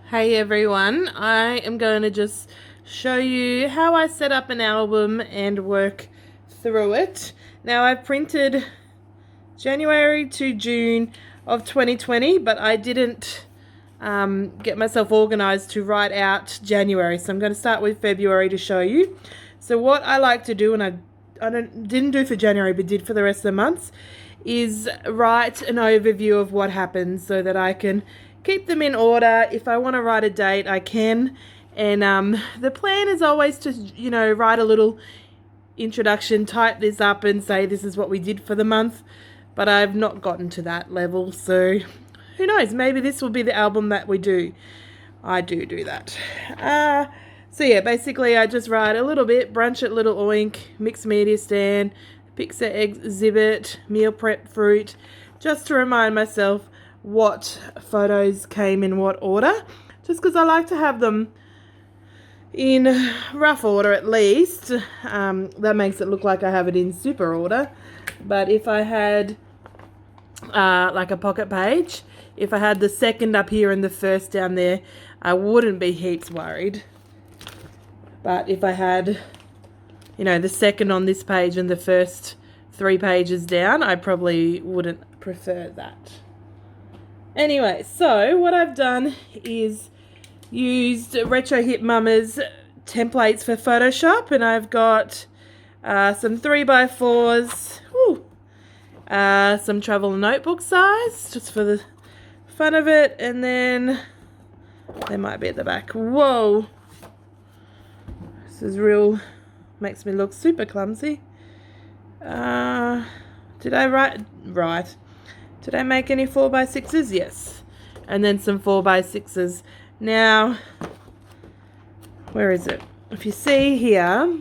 Hey everyone, I am going to just show you how I set up an album and work through it. Now I've printed January to June of 2020, but I didn't get myself organized to write out January, so I'm going to start with February to show you. So what I like to do, and I didn't do for January but did for the rest of the months, is write an overview of what happened so that I can keep them in order. If I want to write a date, I can. And the plan is always to, write a little introduction, type this up and say this is what we did for the month. But I've not gotten to that level, so who knows? Maybe this will be the album that we do. I do that. So yeah, basically I just write a little bit, brunch at Little Oink, mixed media stand, pizza exhibit, meal prep fruit, just to remind myself what photos came in what order, just because I like to have them in rough order at least. That makes it look like I have it in super order. But if I had like a pocket page, if I had the second up here and the first down there, I wouldn't be heaps worried. But if I had, the second on this page and the first 3 pages down, I probably wouldn't prefer that. Anyway, so what I've done is used Retro Hip Mama's templates for Photoshop, and I've got some 3x4s, some travel notebook size, just for the fun of it, and then they might be at the back. Whoa, this is real, makes me look super clumsy. Did I write right? Did I make any 4x6s? Yes. And then some 4x6s. Now, where is it? If you see here,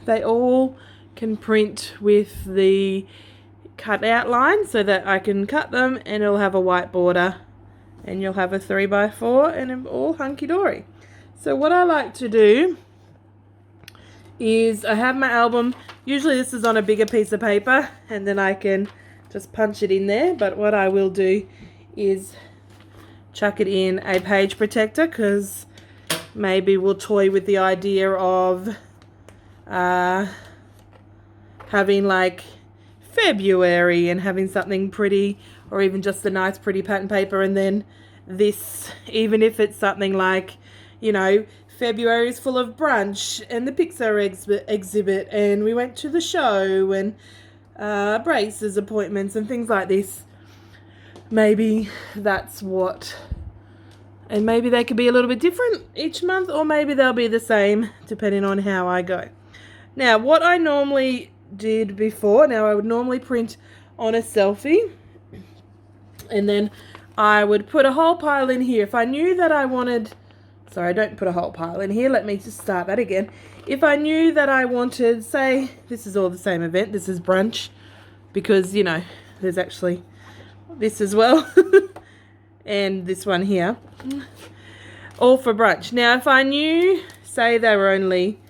they all can print with the cut outline so that I can cut them and it'll have a white border and you'll have a 3x4 and all hunky-dory. So what I like to do is I have my album. Usually this is on a bigger piece of paper and then I can just punch it in there, but what I will do is chuck it in a page protector, because maybe we'll toy with the idea of having like February and having something pretty, or even just a nice pretty pattern paper, and then this, even if it's something like, February is full of brunch and the Pixar exhibit and we went to the show and braces appointments and things like this. Maybe that's what, and maybe they could be a little bit different each month, or maybe they'll be the same depending on how I go. Now, what I normally did before, now I would normally print on a selfie and then I would put a whole pile in here. If I knew that I wanted, sorry, don't put a whole pile in here, let me just start that again. If I knew that I wanted, say, this is all the same event, this is brunch, because, there's actually this as well, and this one here, all for brunch. Now, if I knew, say there were only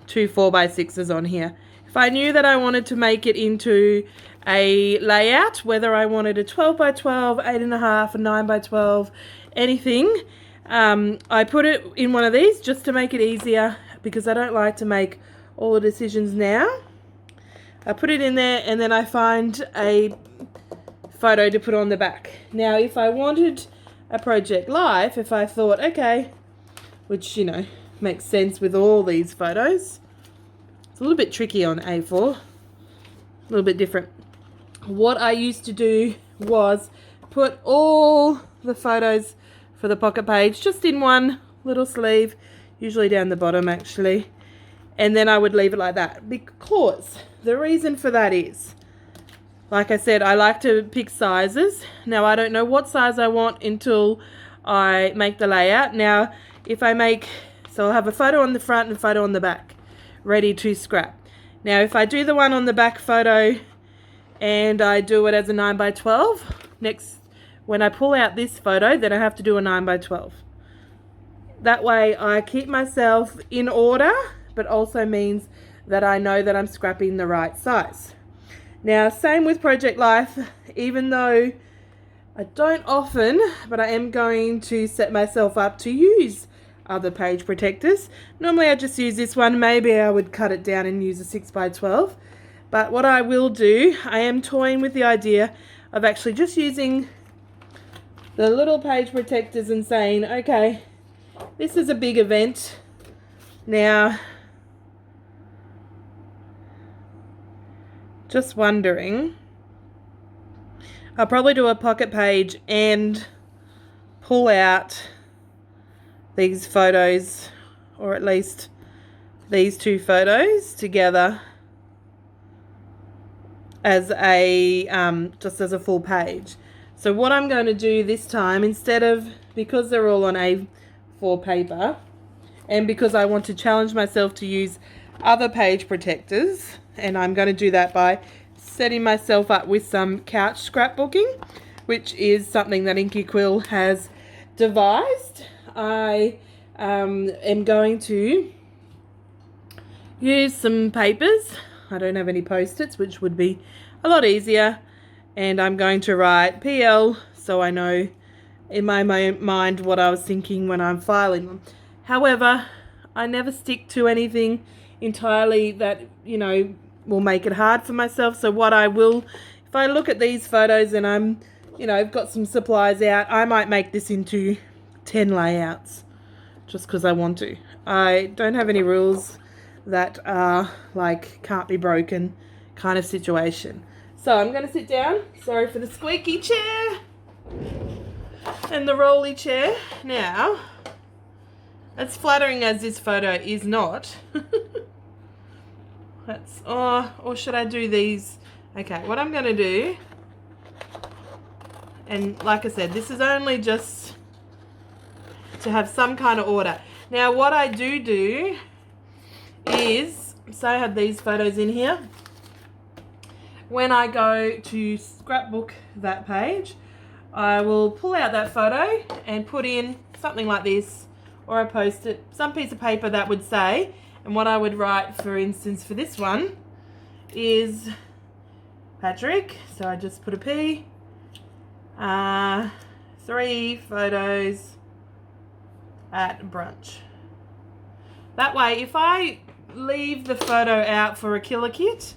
2 4x6s on here, if I knew that I wanted to make it into a layout, whether I wanted a 12x12, 8.5, a 9x12, anything, I put it in one of these just to make it easier, because I don't like to make all the decisions now. I put it in there and then I find a photo to put on the back. Now, if I wanted a project life, if I thought, okay, which, makes sense with all these photos. It's a little bit tricky on A4, a little bit different. What I used to do was put all the photos for the pocket page just in one little sleeve, usually down the bottom actually, and then I would leave it like that, because the reason for that is, like I said, I like to pick sizes. Now, I don't know what size I want until I make the layout. Now, if I make, so I'll have a photo on the front and a photo on the back ready to scrap. Now, if I do the one on the back photo and I do it as a 9x12, next, when I pull out this photo, then I have to do a 9x12. That way I keep myself in order, but also means that I know that I'm scrapping the right size. Now, same with Project Life, even though I don't often, but I am going to set myself up to use other page protectors. Normally I just use this one. Maybe I would cut it down and use a 6x12. But what I will do, I am toying with the idea of actually just using the little page protectors and saying, okay, this is a big event. Now, just wondering, I'll probably do a pocket page and pull out these photos, or at least these two photos together as a just as a full page. So what I'm going to do this time, instead of, because they're all on A4 paper, and because I want to challenge myself to use other page protectors, and I'm going to do that by setting myself up with some couch scrapbooking, which is something that Inky Quill has devised. I am going to use some papers. I don't have any post-its, which would be a lot easier. And I'm going to write PL so I know in my mind what I was thinking when I'm filing them. However, I never stick to anything entirely that, you know, will make it hard for myself. So what I will, if I look at these photos and I'm, you know, I've got some supplies out, I might make this into 10 layouts just because I want to. I don't have any rules that are like can't be broken kind of situation. So I'm going to sit down. Sorry for the squeaky chair and the rolly chair. Now, as flattering as this photo is not, that's, or should I do these? Okay, what I'm going to do, and like I said, this is only just to have some kind of order. Now, what I do is, so I have these photos in here. When I go to scrapbook that page, I will pull out that photo and put in something like this, or I post it, some piece of paper that would say, and what I would write, for instance, for this one is Patrick. So I just put a P, 3 photos at brunch. That way, if I leave the photo out for a killer kit,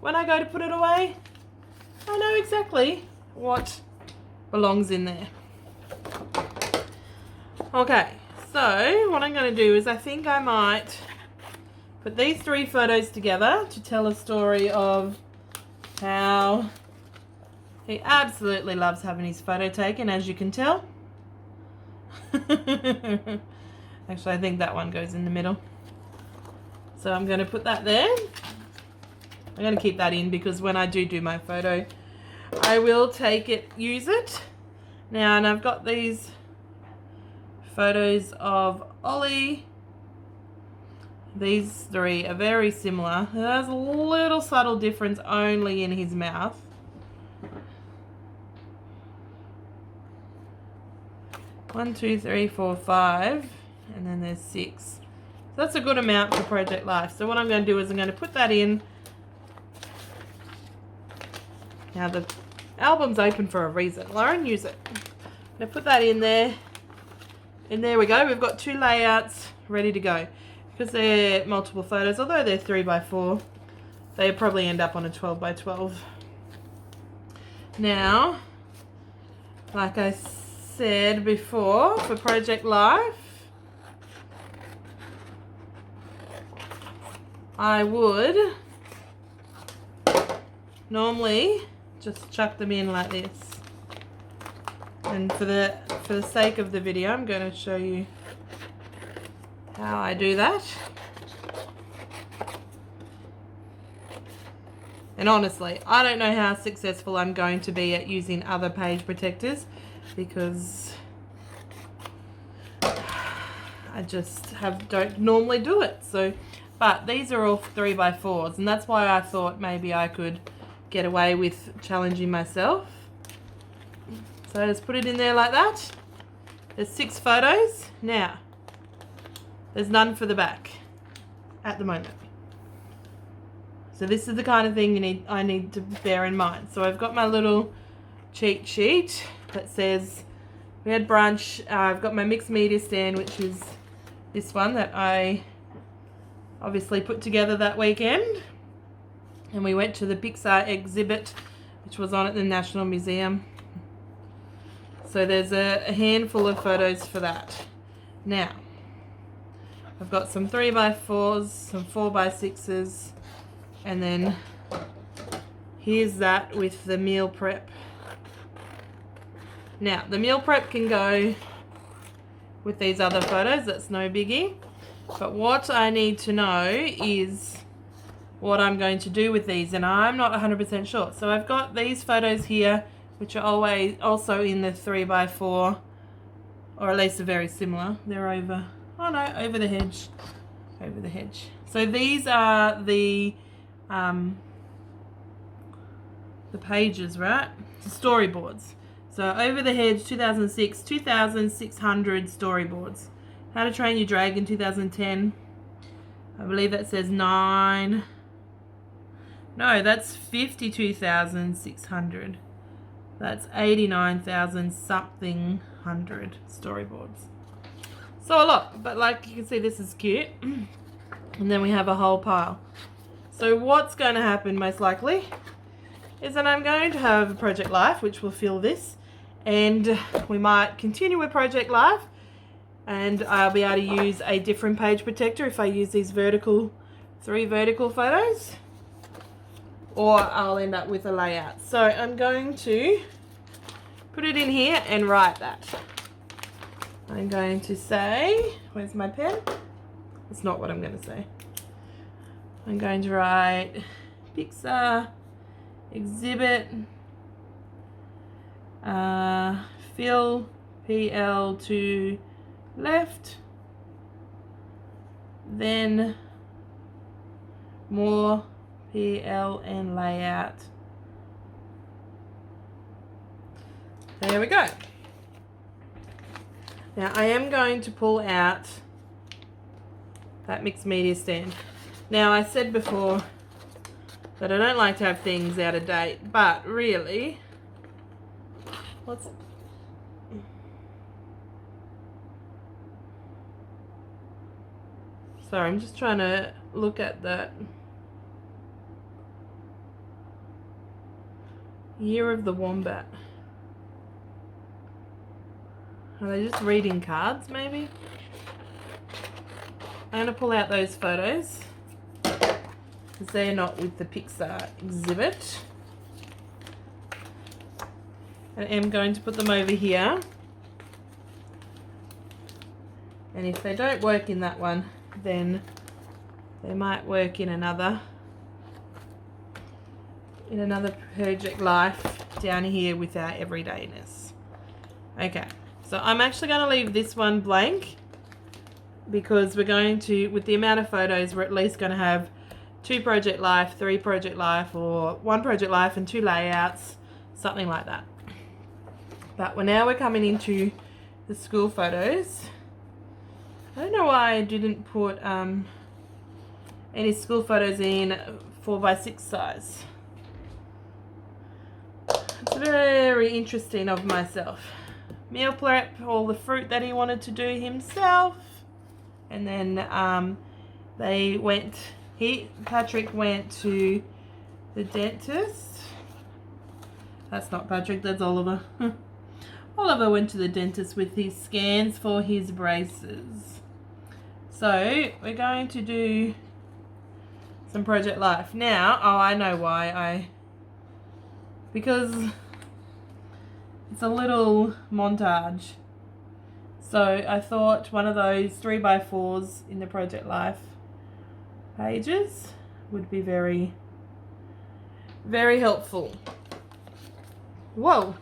when I go to put it away, I know exactly what belongs in there. Okay, so what I'm going to do is I think I might put these 3 photos together to tell a story of how he absolutely loves having his photo taken, as you can tell. Actually, I think that one goes in the middle. So I'm going to put that there. I'm going to keep that in because when I do my photo, I will take it, use it. Now, and I've got these photos of Ollie. These 3 are very similar. There's a little subtle difference only in his mouth. One, 2, 3, 4, 5, and then there's 6. So that's a good amount for Project Life. So what I'm going to do is I'm going to put that in. Now the album's open for a reason. Lauren, use it. I'm going to put that in there. And there we go. We've got 2 layouts ready to go. Because they're multiple photos, although they're 3x4, they probably end up on a 12x12. Now, like I said before, for Project Life, I would normally just chuck them in like this. And for the sake of the video, I'm going to show you how I do that. And honestly, I don't know how successful I'm going to be at using other page protectors because I just don't normally do it. So, but these are all 3x4s, and that's why I thought maybe I could get away with challenging myself. So I just put it in there like that. There's 6 photos. Now, there's none for the back at the moment. So this is the kind of thing I need to bear in mind. So I've got my little cheat sheet that says, we had brunch. I've got my mixed media stand, which is this one that I obviously put together that weekend. And we went to the Pixar exhibit, which was on at the National Museum. So there's a handful of photos for that. Now, I've got some 3x4s, some 4x6s, and then here's that with the meal prep. Now, the meal prep can go with these other photos, that's no biggie. But what I need to know is what I'm going to do with these, and I'm not 100% sure. So I've got these photos here, which are always also in the 3x4, or at least are very similar. They're over, oh no, over the hedge. Over the hedge. So these are the pages, right? The storyboards. So over the hedge, 2006, 2,600 storyboards. How to Train Your Dragon, 2010. I believe that says 9. No, that's 52,600. That's 89,000 something hundred storyboards. So a lot, but like you can see, this is cute. And then we have a whole pile. So what's going to happen most likely is that I'm going to have a Project Life, which will fill this. And we might continue with Project Life. And I'll be able to use a different page protector if I use these vertical, 3 vertical photos. Or I'll end up with a layout. So I'm going to put it in here and write that. I'm going to say, where's my pen? That's not what I'm going to say. I'm going to write Pixar exhibit fill PL to left, then more PL and layout. There we go. Now I am going to pull out that mixed media stand. Now I said before that I don't like to have things out of date, but really, sorry, I'm just trying to look at that. Year of the Wombat. Are they just reading cards, maybe? I'm going to pull out those photos because they're not with the Pixar exhibit. And I'm going to put them over here. And if they don't work in that one, then they might work in another Project Life down here with our everydayness. Okay, so I'm actually going to leave this one blank because we're going to, with the amount of photos, we're at least going to have 2 Project Life, 3 Project Life, or 1 Project Life and 2 layouts, something like that. But now we're coming into the school photos. I don't know why I didn't put any school photos in 4x6 size. It's very interesting of myself. Meal prep, all the fruit that he wanted to do himself. And then Patrick went to the dentist. That's not Patrick, that's Oliver. Oliver went to the dentist with his scans for his braces. So we're going to do some Project Life. Now, oh, I know why. Because it's a little montage. So I thought one of those 3x4s in the Project Life pages would be very, very helpful. Whoa.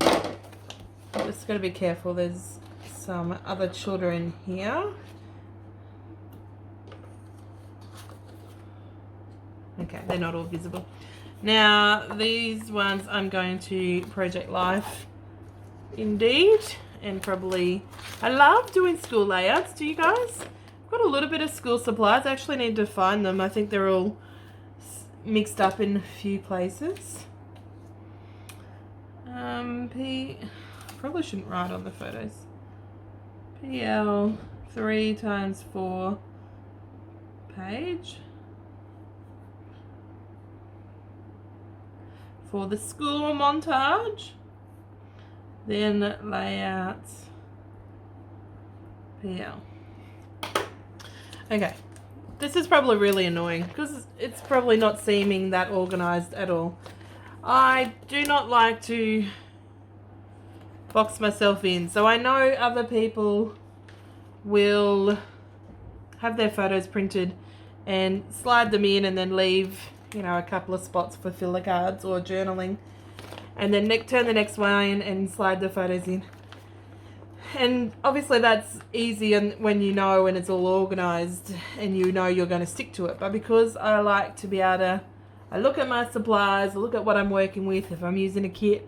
I'm just going to be careful. There's some other children here. Okay, they're not all visible. Now, these ones I'm going to Project Life indeed, and probably, I love doing school layouts. Do you guys? I've got a little bit of school supplies. I actually need to find them. I think they're all mixed up in a few places. Probably shouldn't write on the photos. PL 3x4 page for the school montage. Then layouts PL. Okay, this is probably really annoying because it's probably not seeming that organized at all. I do not like to box myself in, so I know other people will have their photos printed and slide them in and then leave, you know, a couple of spots for filler cards or journaling, and then turn the next one in and slide the photos in. And obviously that's easy when you know and it's all organized and you know you're going to stick to it. But because I like to be able to, I look at my supplies, I look at what I'm working with, if I'm using a kit,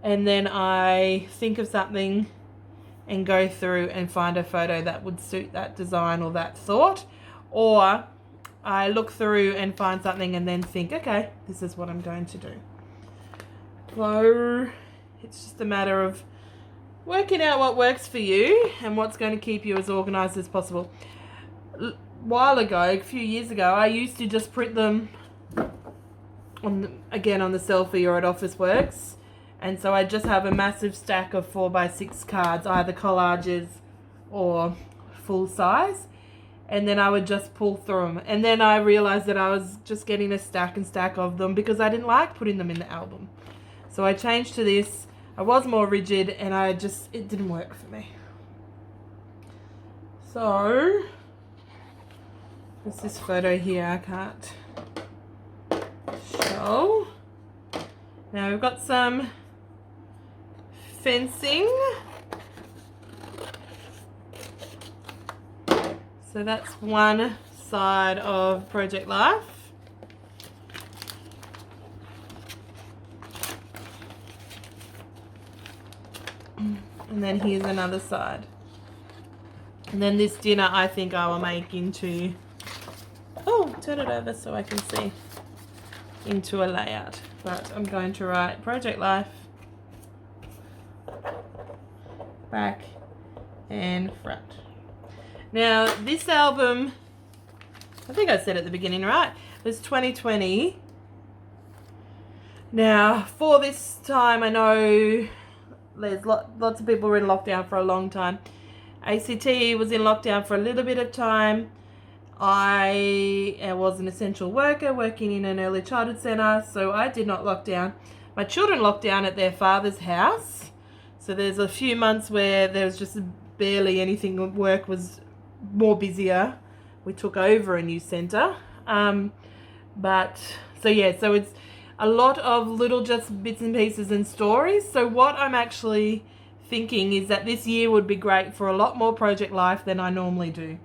and then I think of something and go through and find a photo that would suit that design or that thought. Or I look through and find something and then think, okay, this is what I'm going to do. So it's just a matter of working out what works for you and what's going to keep you as organized as possible. A while ago, a few years ago, I used to just print them on the Selfie or at Officeworks. And so I just have a massive stack of 4x6 cards, either collages or full size. And then I would just pull through them. And then I realized that I was just getting a stack and stack of them because I didn't like putting them in the album. So I changed to this. I was more rigid and it didn't work for me. So, there's this photo here I can't show. Now we've got some fencing. So that's one side of Project Life. And then here's another side. And then this dinner I think I will make into, turn it over so I can see, into a layout. But I'm going to write Project Life, back and front. Now this album, I think I said at the beginning, right? It was 2020. Now for this time, I know there's lots of people were in lockdown for a long time. ACT was in lockdown for a little bit of time. I was an essential worker working in an early childhood centre, so I did not lock down. My children locked down at their father's house. So there's a few months where there was just barely anything. Work was more busier. We took over a new centre. So it's a lot of little just bits and pieces and stories. So what I'm actually thinking is that this year would be great for a lot more Project Life than I normally do.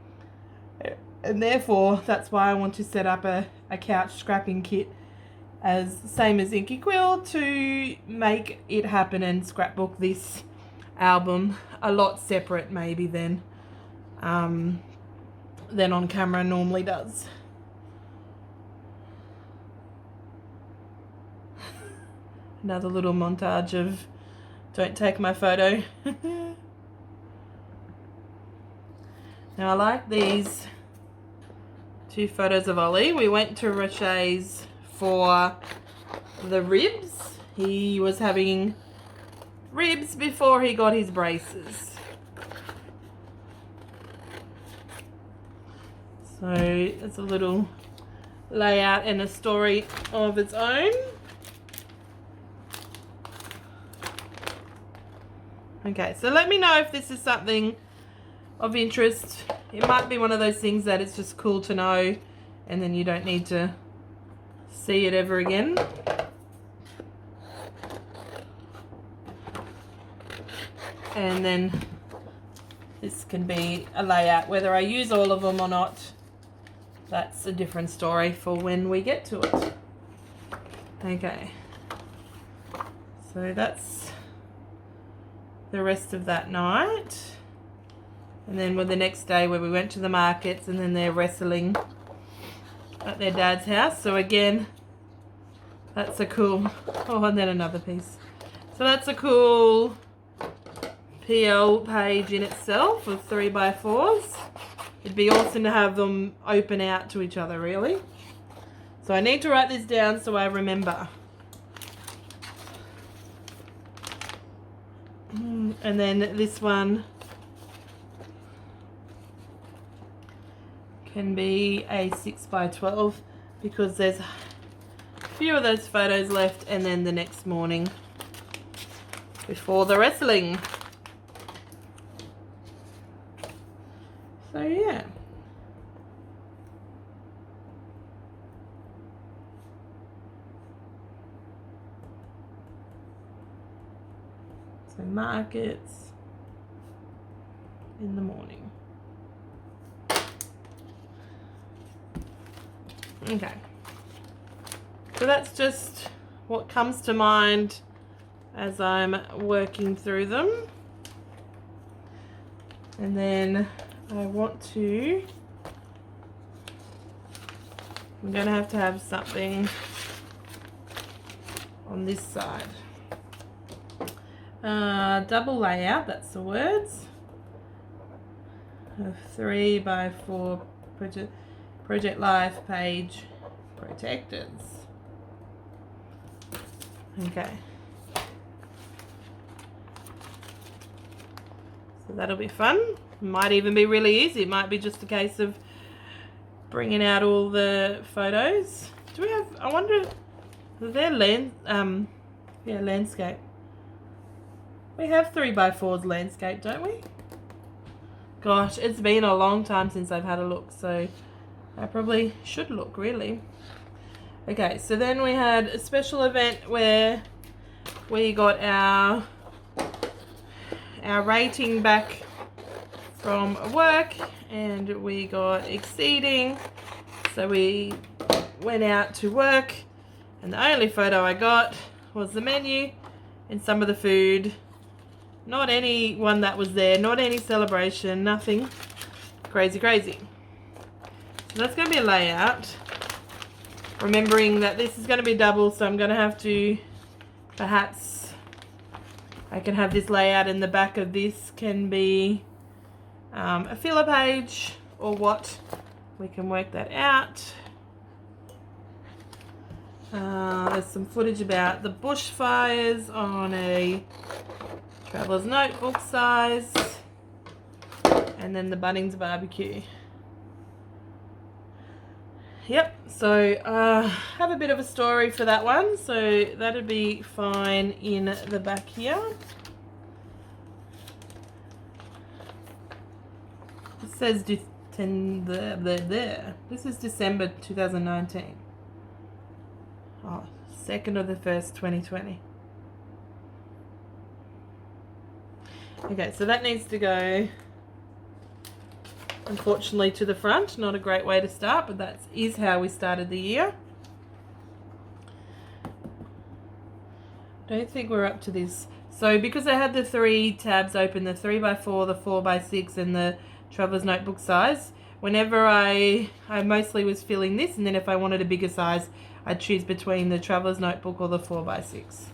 And therefore, that's why I want to set up a couch scrapping kit as same as Inky Quill to make it happen and scrapbook this album a lot separate maybe than on camera normally does. Another little montage of don't take my photo. Now I like these two photos of Ollie. We went to Roche's for the ribs. He was having ribs before he got his braces. So it's a little layout and a story of its own. Okay, so let me know if this is something of interest. It might be one of those things that it's just cool to know and then you don't need to see it ever again. And then this can be a layout. Whether I use all of them or not, that's a different story for when we get to it. Okay, so that's the rest of that night. And then with the next day where we went to the markets and then they're wrestling at their dad's house. So again, That's a cool, oh, and then another piece. So that's a cool PL page in itself of 3x4s. It'd be awesome to have them open out to each other, really. So I need to write this down so I remember. And then this one can be a 6x12 because there's a few of those photos left, and then the next morning before the wrestling. So yeah. So markets in the morning. Okay. So that's just what comes to mind as I'm working through them. And then I want to, I'm going to have something on this side. Double layout, that's the words. 3x4 project life page protectors. Okay. So that'll be fun. Might even be really easy. It might be just a case of bringing out all the photos. Do we have, I wonder, is there landscape. We have 3x4s landscape, don't we? Gosh, it's been a long time since I've had a look, so I probably should look, really. Okay, so then we had a special event where we got our rating back from work, and we got exceeding, so we went out to work, and the only photo I got was the menu and some of the food. Not any one that was there, not any celebration, nothing crazy. So that's going to be a layout. Remembering that this is going to be double, so I'm going to have to, perhaps, I can have this layout in the back of this can be a filler page or what. We can work that out. There's some footage about the bushfires on a traveler's notebook size, and then the Bunnings barbecue. Yep, so have a bit of a story for that one, so that'd be fine in the back here. It says this is December 2019. Oh, 2nd of the 1st, 2020. Okay, so that needs to go, unfortunately, to the front. Not a great way to start, but that is how we started the year. Don't think we're up to this. So because I had the 3 tabs open, the 3x4, the 4x6, and the traveler's notebook size, whenever I mostly was filling this, and then if I wanted a bigger size, I'd choose between the traveler's notebook or the 4x6.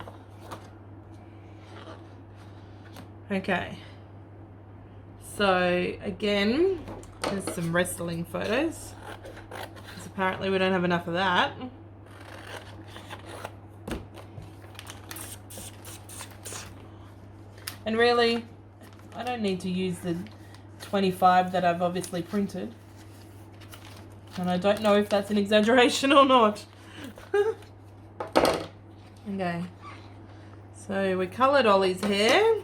Okay, so again, there's some wrestling photos, because apparently we don't have enough of that. And really, I don't need to use the 25 that I've obviously printed. And I don't know if that's an exaggeration or not. Okay, so we coloured Ollie's hair.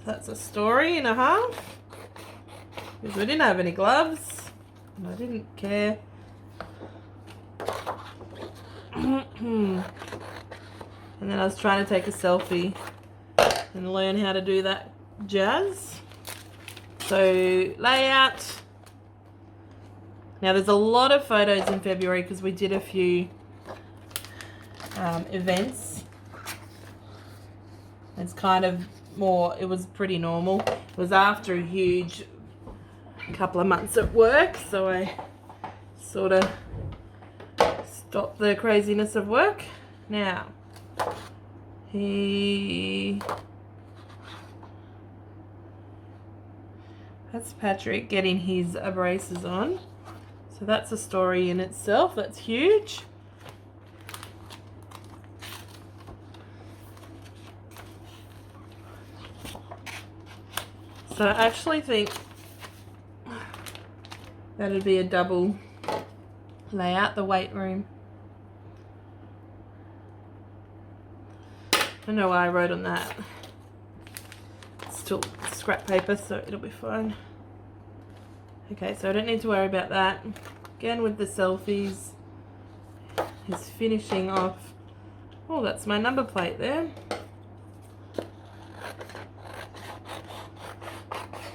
That's a story and a half, because we didn't have any gloves and I didn't care. And then I was trying to take a selfie and learn how to do that jazz. So layout. Now there's a lot of photos in February because we did a few events. It's kind of more, it was pretty normal. It was after a huge couple of months at work, so I sort of stop the craziness of work. Now, that's Patrick getting his braces on. So that's a story in itself. That's huge. So I actually think that'd be a double layout, the weight room. I don't know why I wrote on that. It's still scrap paper, so it'll be fine. Okay, so I don't need to worry about that. Again with the selfies, he's finishing off. Oh, that's my number plate there.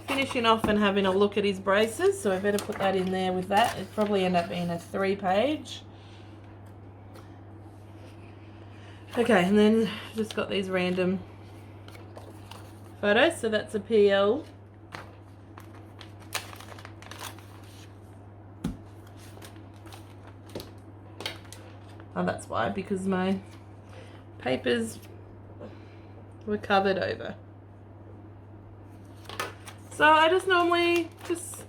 Finishing off and having a look at his braces, so I better put that in there with that. It'd probably end up being a 3-page. Okay, and then just got these random photos. So that's a PL. Oh, that's why, because my papers were covered over. So I just normally just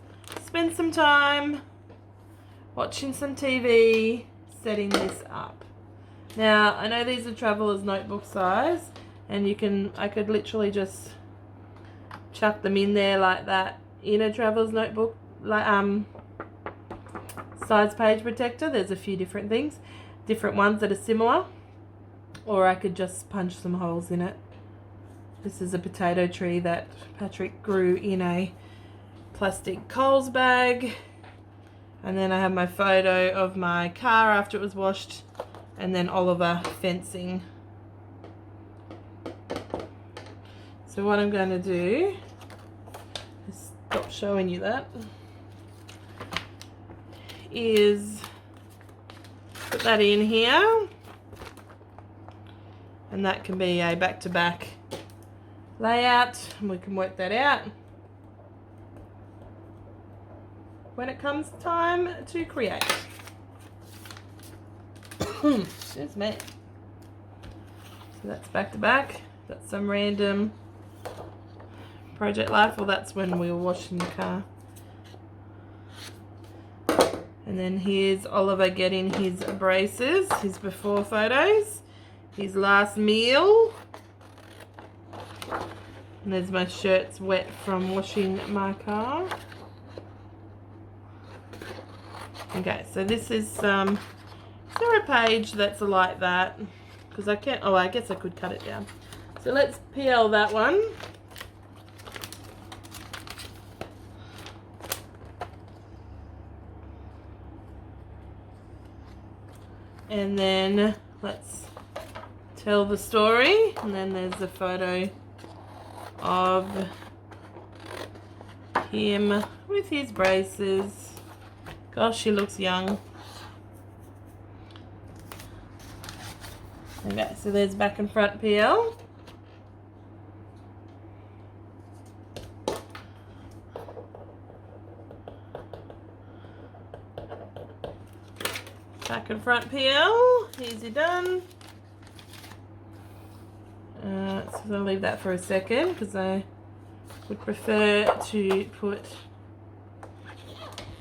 spend some time watching some TV, setting this up. Now, I know these are traveler's notebook size, and I could literally just chuck them in there like that in a traveler's notebook, like size page protector. There's a few different things, different ones that are similar, or I could just punch some holes in it. This is a potato tree that Patrick grew in a plastic Coles bag. And then I have my photo of my car after it was washed, and then Oliver fencing. So what I'm going to do is stop showing you that, is put that in here, and that can be a back-to-back layout, and we can work that out when it comes time to create. Excuse me. So that's back to back. That's some random project life. Well, that's when we were washing the car. And then here's Oliver getting his braces, his before photos, his last meal. And there's my shirts wet from washing my car. Okay, so this is is there a page that's like that? Because I can't, oh, I guess I could cut it down. So let's peel that one. And then let's tell the story. And then there's the photo of him with his braces. Gosh, he looks young. Okay, so there's back and front PL. Back and front PL, easy done. So I'll leave that for a second because I would prefer to put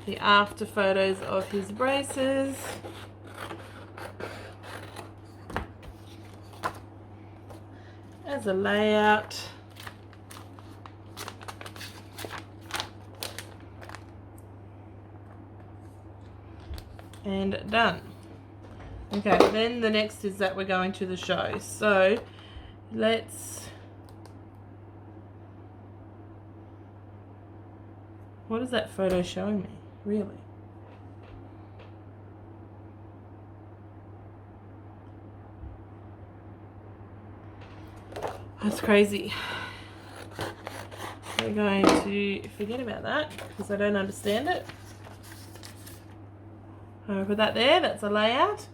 the after photos of his braces. As a layout. And done. Okay, then the next is that we're going to the show. So let's, what is that photo showing me? Really? That's crazy. We're going to forget about that because I don't understand it. I'll put that there. That's a layout.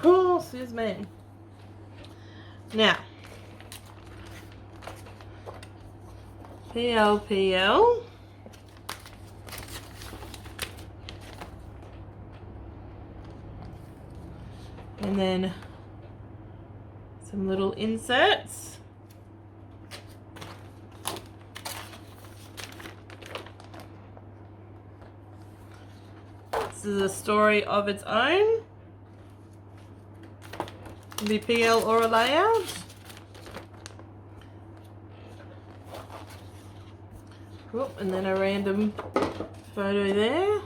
Oh, excuse me. Now, PL. And then some little inserts. This is a story of its own. Can be PL or a layout. Oh, and then a random photo there.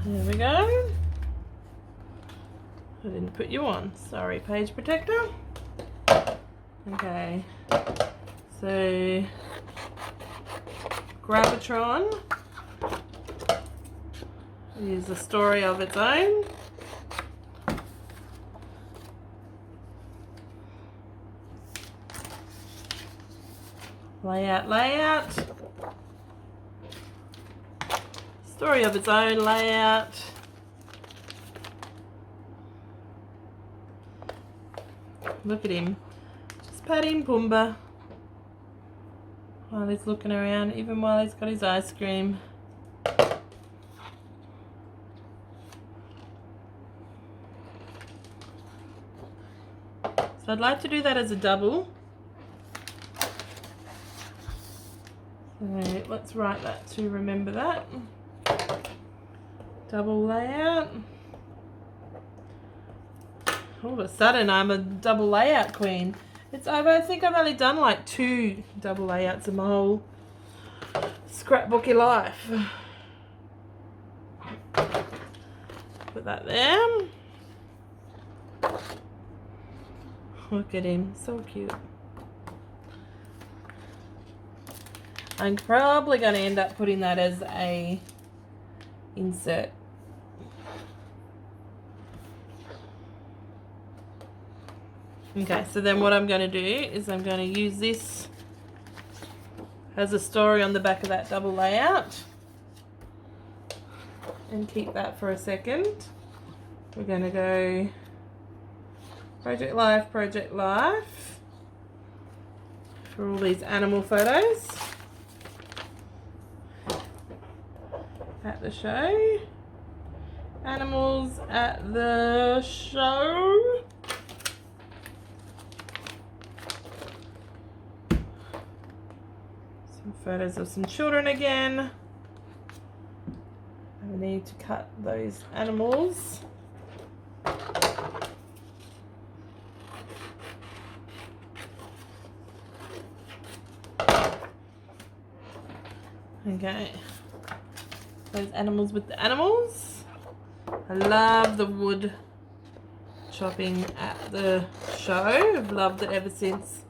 There we go. I didn't put you on. Sorry, page protector. Okay. So, Gravitron is a story of its own. Layout. Story of its own, layout. Look at him. Just patting Pumbaa while he's looking around, even while he's got his ice cream. So I'd like to do that as a double. So let's write that to remember that. Double layout. All of a sudden I'm a double layout queen. I think I've only done like 2 double layouts in my whole scrapbooky life. Put that there. Look at him, so cute. I'm probably going to end up putting that as a insert. Okay, so then what I'm going to do is I'm going to use this as a story on the back of that double layout and keep that for a second. We're going to go Project Life for all these animal photos at the show. Animals at the show. Some photos of some children again. I need to cut those animals. Okay, those animals with the animals. I love the wood chopping at the show. I've loved it ever since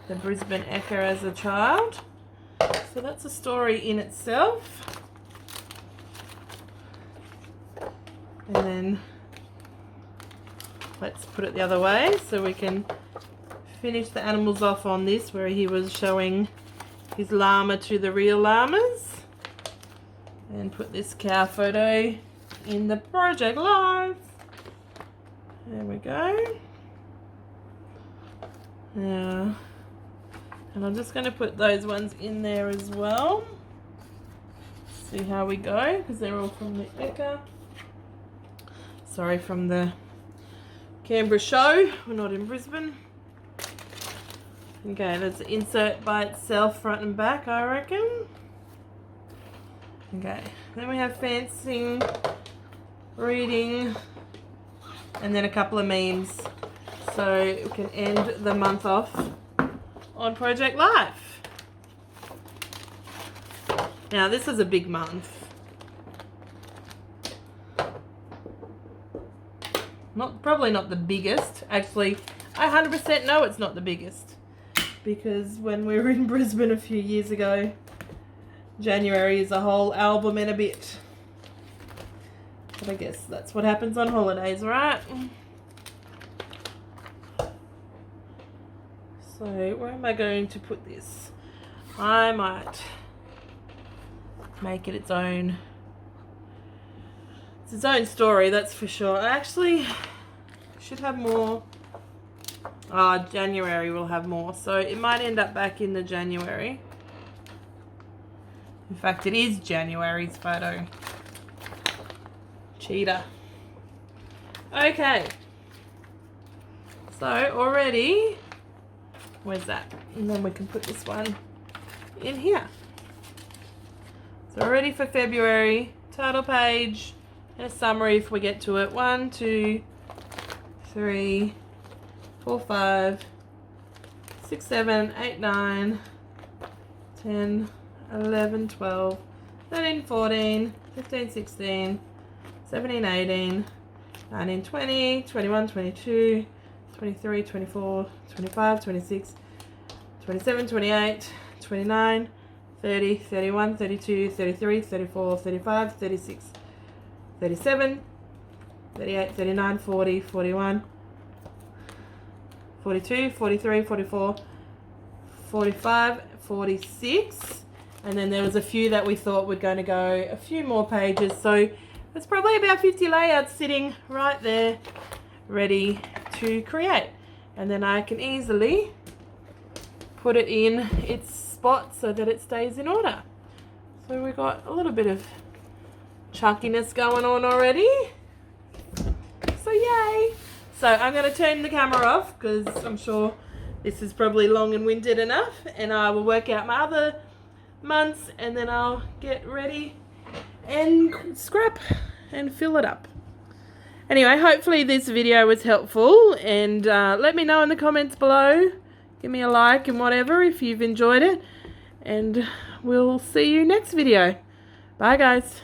the Brisbane Echo as a child. So that's a story in itself. And then let's put it the other way so we can finish the animals off on this, where he was showing his llama to the real llamas, and put this cow photo in the Project Life. There we go. Now, and I'm just going to put those ones in there as well. See how we go, because they're all from the Ekka. Sorry, from the Canberra show. We're not in Brisbane. Okay, let's insert by itself, front and back, I reckon. Okay, then we have fencing, reading, and then a couple of memes. So we can end the month off on Project Life. Now this is a big month. Probably not the biggest. Actually, I 100% know it's not the biggest. Because when we were in Brisbane a few years ago, January is a whole album and a bit. But I guess that's what happens on holidays, right? So where am I going to put this? I might make it its own. It's its own story, that's for sure. I actually should have more. January will have more, so it might end up back in the January. In fact, it is January's photo. Cheater. Okay. So already, where's that? And then we can put this one in here. So already for February, title page and a summary if we get to it. 1, 2, 3, 4, 5, 6, 7, 8, 9, 10, 11, 12, 13, 14, 15, 16, 17, 18, 19, 20, 21, 22, 23, 24, 25, 26, 27, 28, 29, 30, 31, 32, 33, 34, 35, 36, 37, 38, 39, 40, 41, 42, 43, 44, 45, 46, and then there was a few that we thought were going to go a few more pages, so there's probably about 50 layouts sitting right there ready to create, and then I can easily put it in its spot so that it stays in order. So we've got a little bit of chunkiness going on already, so yay. So I'm going to turn the camera off because I'm sure this is probably long and winded enough, and I will work out my other months and then I'll get ready and scrap and fill it up. Anyway, hopefully this video was helpful, and let me know in the comments below. Give me a like and whatever if you've enjoyed it, and we'll see you next video. Bye guys.